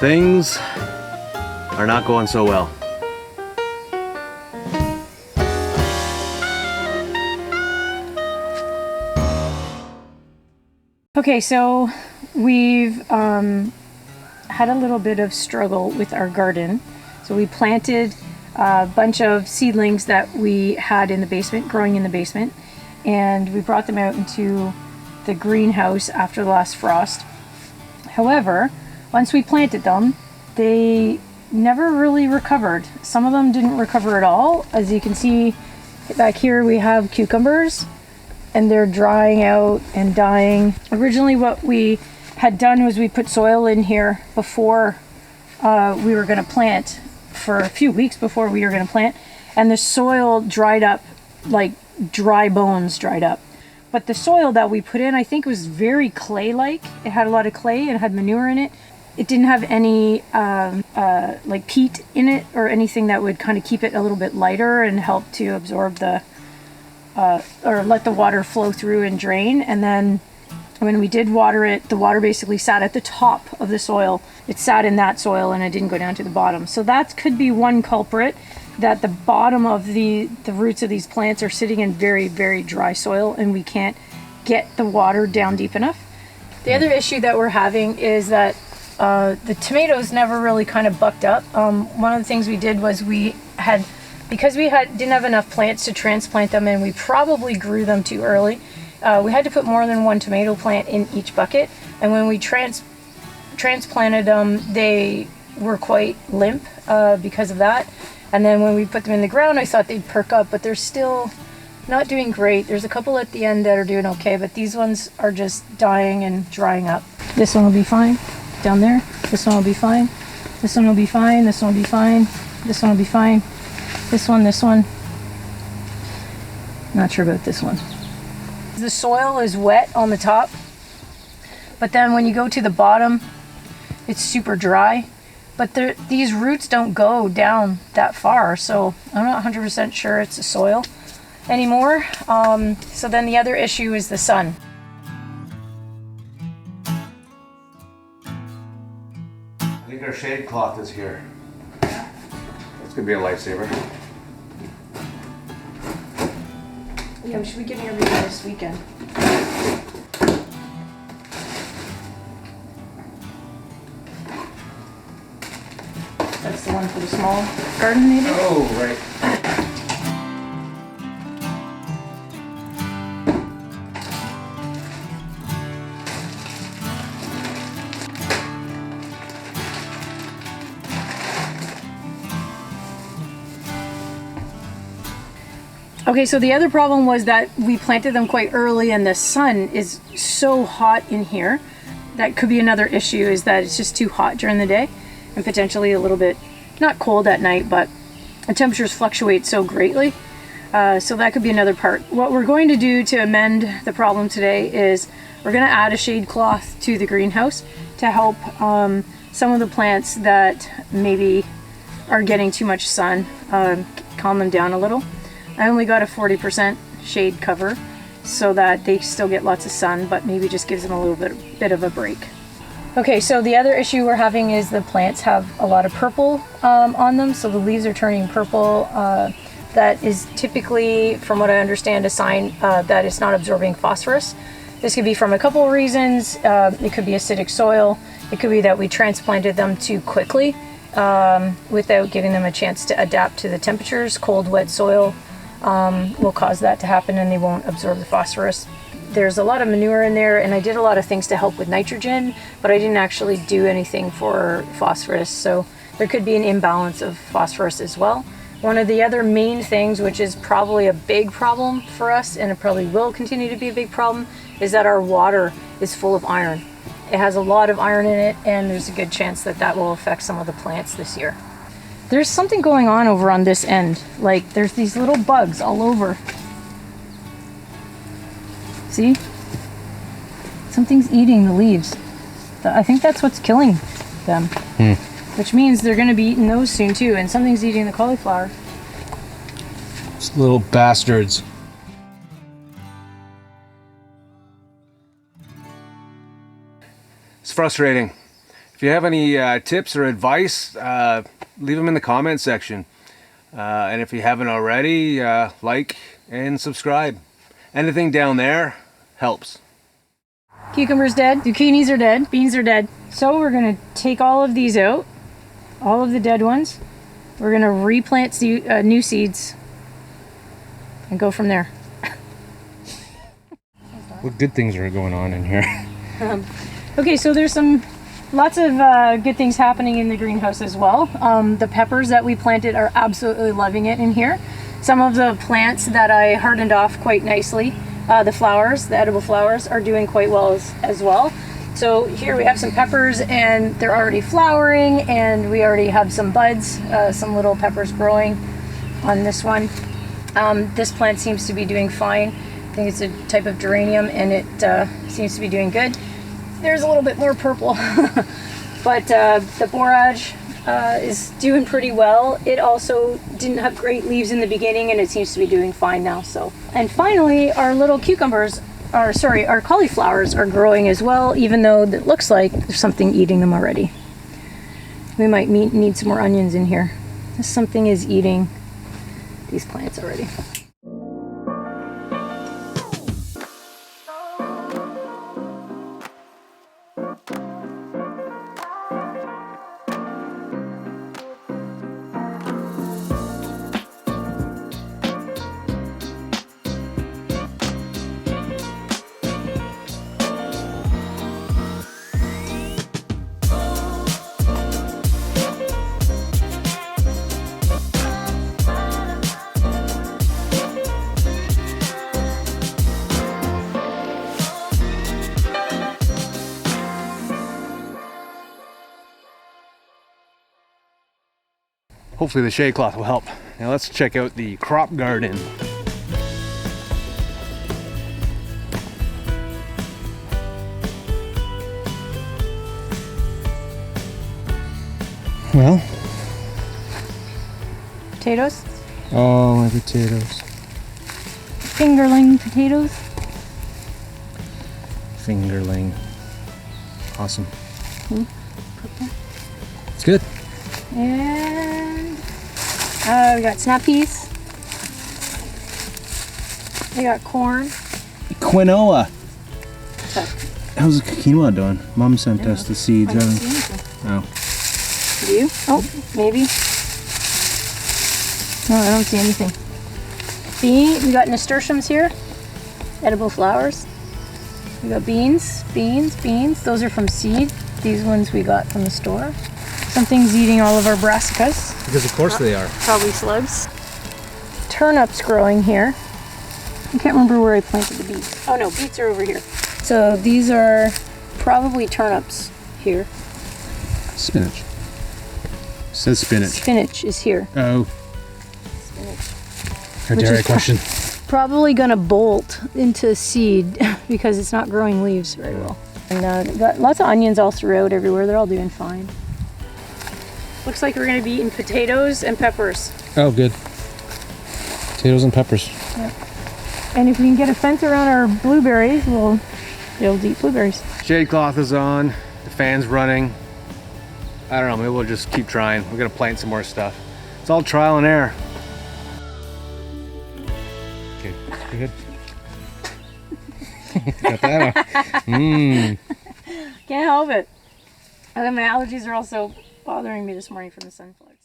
Things are not going so well. Okay, so we've had a little bit of struggle with our garden. So we planted a bunch of seedlings that we had in the basement, growing in the basement, and we brought them out into the greenhouse after the last frost. However, once we planted them, they never really recovered. Some of them didn't recover at all. As you can see back here, we have cucumbers and they're drying out and dying. Originally what we had done was we put soil in here before we were going to plant, for a few weeks before we were going to plant, and the soil dried up, like dry bones dried up. But the soil that we put in, I think, was very clay-like. It had a lot of clay and had manure in it. It didn't have any like peat in it or anything that would kind of keep it a little bit lighter and help to absorb the or let the water flow through and drain. And then when we did water it, the water basically sat at the top of the soil. It sat in that soil and it didn't go down to the bottom. So that could be one culprit, that the bottom of the roots of these plants are sitting in very, very dry soil and we can't get the water down deep enough. The other issue that we're having is that the tomatoes never really kind of bucked up. One of the things we did was because we didn't have enough plants to transplant them, and we probably grew them too early, we had to put more than one tomato plant in each bucket. And when we transplanted them, they were quite limp because of that. And then when we put them in the ground, I thought they'd perk up, but they're still not doing great. There's a couple at the end that are doing okay, but these ones are just dying and drying up. This one will be fine down there. This one will be fine. This one will be fine. This one will be fine. This one will be fine. This one. Not sure about this one. The soil is wet on the top, but then when you go to the bottom, it's super dry. But these roots don't go down that far, so I'm not 100% sure it's the soil anymore. So then the other issue is the sun. I think our shade cloth is here. It's gonna be a lifesaver. Yeah, we should be getting everything this weekend. That's the one for the small garden, maybe? Oh, right. Okay, so the other problem was that we planted them quite early and the sun is so hot in here. That could be another issue, is that it's just too hot during the day and potentially a little bit, not cold at night, but the temperatures fluctuate so greatly. So that could be another part. What we're going to do to amend the problem today is we're going to add a shade cloth to the greenhouse to help some of the plants that maybe are getting too much sun, calm them down a little. I only got a 40% shade cover so that they still get lots of sun, but maybe just gives them a little bit of a break. Okay, so the other issue we're having is the plants have a lot of purple on them, so the leaves are turning purple. That is typically, from what I understand, a sign that it's not absorbing phosphorus. This could be from a couple of reasons. It could be acidic soil. It could be that we transplanted them too quickly without giving them a chance to adapt to the temperatures. Cold, wet soil will cause that to happen and they won't absorb the phosphorus. There's a lot of manure in there, and I did a lot of things to help with nitrogen, but I didn't actually do anything for phosphorus, so there could be an imbalance of phosphorus as well. One of the other main things, which is probably a big problem for us, and it probably will continue to be a big problem, is that our water is full of iron. It has a lot of iron in it, and there's a good chance that that will affect some of the plants this year. There's something going on over on this end. Like, there's these little bugs all over. See? Something's eating the leaves. I think that's what's killing them. Which means they're going to be eating those soon too, and something's eating the cauliflower. It's little bastards. It's frustrating. If you have any tips or advice, leave them in the comment section. And if you haven't already, like and subscribe. Anything down there helps. Cucumber's dead, zucchinis are dead, beans are dead. So we're gonna take all of these out, all of the dead ones. We're gonna replant new seeds and go from there. What good things are going on in here? Okay, so there's lots of good things happening in the greenhouse as well. The peppers that we planted are absolutely loving it in here. Some of the plants that I hardened off quite nicely, the flowers, the edible flowers, are doing quite well as well. So here we have some peppers and they're already flowering, and we already have some buds, some little peppers growing on this one. This plant seems to be doing fine. I think it's a type of geranium, and it seems to be doing good. There's a little bit more purple, but the borage is doing pretty well. It also didn't have great leaves in the beginning, and it seems to be doing fine now. So, and finally, our little cucumbers, our cauliflowers are growing as well, even though it looks like there's something eating them already. We might need some more onions in here. Something is eating these plants already. Hopefully the shade cloth will help. Now let's check out the crop garden. Well. Potatoes? Oh, my potatoes. Fingerling potatoes. Fingerling. Awesome. It's good. And we got snap peas. We got corn. Quinoa. So, How's the quinoa doing? Mom sent us the seeds. I don't see anything. Oh. Do you? Oh, maybe. No, I don't see anything. We got nasturtiums here. Edible flowers. We got beans. Those are from seed. These ones we got from the store. Something's eating all of our brassicas. Because of course they are. Probably slugs. Turnips growing here. I can't remember where I planted the beets. Oh no, beets are over here. So these are probably turnips here. Spinach. It says spinach. Spinach is here. Oh. Spinach. How dare I question? Probably gonna bolt into seed because it's not growing leaves very well. And got lots of onions all throughout everywhere. They're all doing fine. Looks like we're gonna be eating potatoes and peppers. Oh, good. Potatoes and peppers. Yep. And if we can get a fence around our blueberries, we'll be able to eat blueberries. Shade cloth is on. The fan's running. I don't know. Maybe we'll just keep trying. We're gonna plant some more stuff. It's all trial and error. Okay, good. Got that on. Can't help it. And then my allergies are also bothering me this morning from the sunflowers.